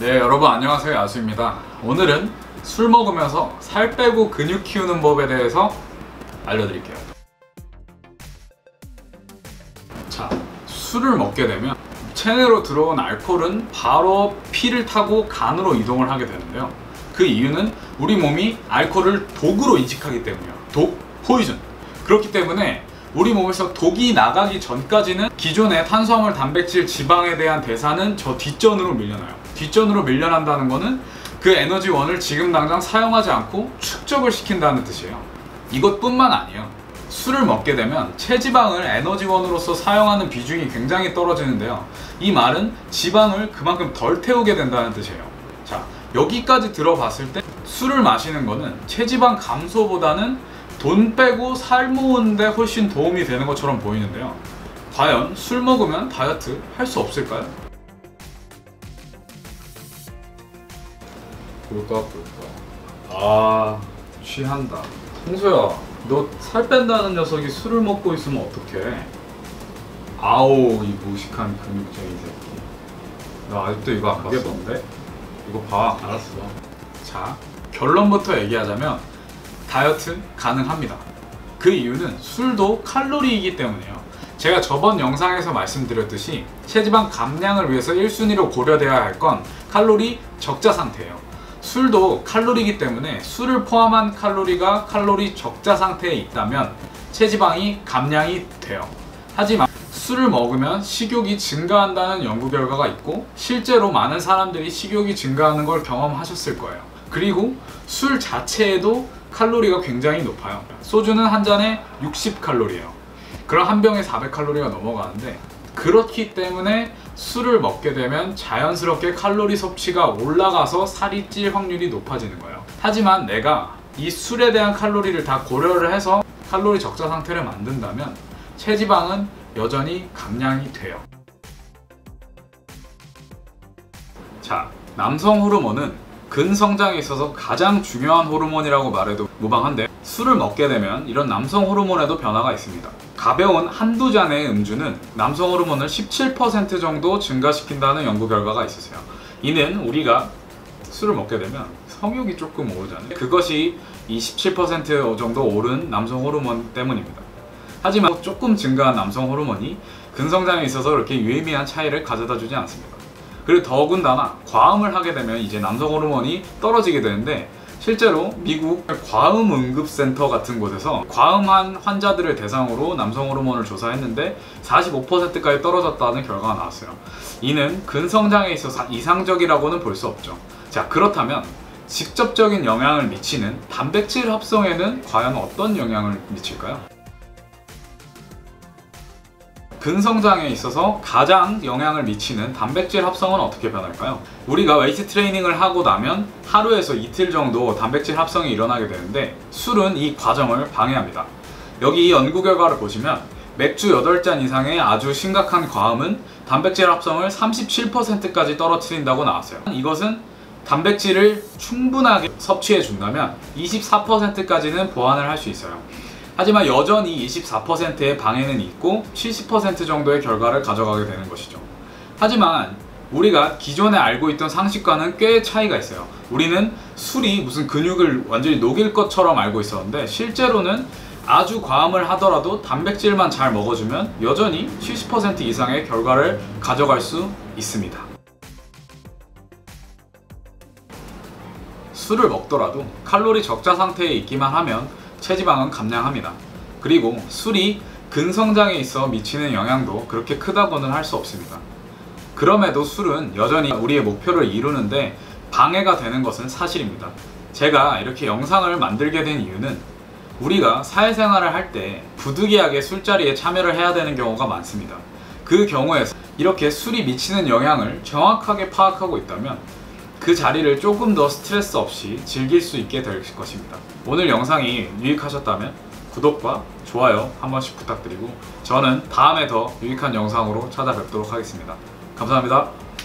네, 여러분 안녕하세요. 야수입니다. 오늘은 술 먹으면서 살 빼고 근육 키우는 법에 대해서 알려드릴게요. 자, 술을 먹게 되면 체내로 들어온 알코올은 바로 피를 타고 간으로 이동을 하게 되는데요. 그 이유는 우리 몸이 알코올을 독으로 인식하기 때문이에요. 독, 포이즌. 그렇기 때문에 우리 몸에서 독이 나가기 전까지는 기존의 탄수화물, 단백질, 지방에 대한 대사는 저 뒷전으로 밀려나요. 뒷전으로 밀려난다는 거는 그 에너지원을 지금 당장 사용하지 않고 축적을 시킨다는 뜻이에요. 이것뿐만 아니에요. 술을 먹게 되면 체지방을 에너지원으로서 사용하는 비중이 굉장히 떨어지는데요. 이 말은 지방을 그만큼 덜 태우게 된다는 뜻이에요. 자, 여기까지 들어봤을 때 술을 마시는 거는 체지방 감소보다는 돈 빼고 살 모으는데 훨씬 도움이 되는 것처럼 보이는데요. 과연 술 먹으면 다이어트 할 수 없을까요? 볼까. 취한다. 홍소야, 너 살 뺀다는 녀석이 술을 먹고 있으면 어떡해? 아오, 이 무식한 근육쟁이 새끼. 너 아직도 이거 안 봤어? 이게 뭔데? 이거 봐. 알았어. 자, 결론부터 얘기하자면 다이어트 가능합니다. 그 이유는 술도 칼로리이기 때문이에요. 제가 저번 영상에서 말씀드렸듯이 체지방 감량을 위해서 1순위로 고려되어야 할 건 칼로리 적자 상태예요. 술도 칼로리이기 때문에 술을 포함한 칼로리가 칼로리 적자 상태에 있다면 체지방이 감량이 돼요. 하지만 술을 먹으면 식욕이 증가한다는 연구 결과가 있고 실제로 많은 사람들이 식욕이 증가하는 걸 경험하셨을 거예요. 그리고 술 자체에도 칼로리가 굉장히 높아요. 소주는 한 잔에 60칼로리예요. 그럼 한 병에 400칼로리가 넘어가는데, 그렇기 때문에 술을 먹게 되면 자연스럽게 칼로리 섭취가 올라가서 살이 찔 확률이 높아지는 거예요. 하지만 내가 이 술에 대한 칼로리를 다 고려를 해서 칼로리 적자 상태를 만든다면 체지방은 여전히 감량이 돼요. 자, 남성 호르몬은 근성장에 있어서 가장 중요한 호르몬이라고 말해도 무방한데, 술을 먹게 되면 이런 남성 호르몬에도 변화가 있습니다. 가벼운 한두 잔의 음주는 남성 호르몬을 17% 정도 증가시킨다는 연구 결과가 있었어요. 이는 우리가 술을 먹게 되면 성욕이 조금 오르잖아요. 그것이 이 17% 정도 오른 남성 호르몬 때문입니다. 하지만 조금 증가한 남성 호르몬이 근성장에 있어서 그렇게 유의미한 차이를 가져다 주지 않습니다. 그리고 더군다나 과음을 하게 되면 이제 남성 호르몬이 떨어지게 되는데, 실제로 미국 과음응급센터 같은 곳에서 과음한 환자들을 대상으로 남성 호르몬을 조사했는데 45%까지 떨어졌다는 결과가 나왔어요. 이는 근성장에 있어서 이상적이라고는 볼 수 없죠. 자, 그렇다면 직접적인 영향을 미치는 단백질 합성에는 과연 어떤 영향을 미칠까요? 근성장에 있어서 가장 영향을 미치는 단백질 합성은 어떻게 변할까요? 우리가 웨이트 트레이닝을 하고 나면 하루에서 이틀 정도 단백질 합성이 일어나게 되는데, 술은 이 과정을 방해합니다. 여기 이 연구 결과를 보시면 맥주 8잔 이상의 아주 심각한 과음은 단백질 합성을 37%까지 떨어뜨린다고 나왔어요. 이것은 단백질을 충분하게 섭취해 준다면 24%까지는 보완을 할 수 있어요. 하지만 여전히 24%의 방해는 있고 70% 정도의 결과를 가져가게 되는 것이죠. 하지만 우리가 기존에 알고 있던 상식과는 꽤 차이가 있어요. 우리는 술이 무슨 근육을 완전히 녹일 것처럼 알고 있었는데, 실제로는 아주 과음을 하더라도 단백질만 잘 먹어주면 여전히 70% 이상의 결과를 가져갈 수 있습니다. 술을 먹더라도 칼로리 적자 상태에 있기만 하면 체지방은 감량합니다. 그리고 술이 근성장에 있어 미치는 영향도 그렇게 크다고는 할 수 없습니다. 그럼에도 술은 여전히 우리의 목표를 이루는데 방해가 되는 것은 사실입니다. 제가 이렇게 영상을 만들게 된 이유는 우리가 사회생활을 할 때 부득이하게 술자리에 참여를 해야 되는 경우가 많습니다. 그 경우에 이렇게 술이 미치는 영향을 정확하게 파악하고 있다면 그 자리를 조금 더 스트레스 없이 즐길 수 있게 될 것입니다. 오늘 영상이 유익하셨다면 구독과 좋아요 한 번씩 부탁드리고, 저는 다음에 더 유익한 영상으로 찾아뵙도록 하겠습니다. 감사합니다.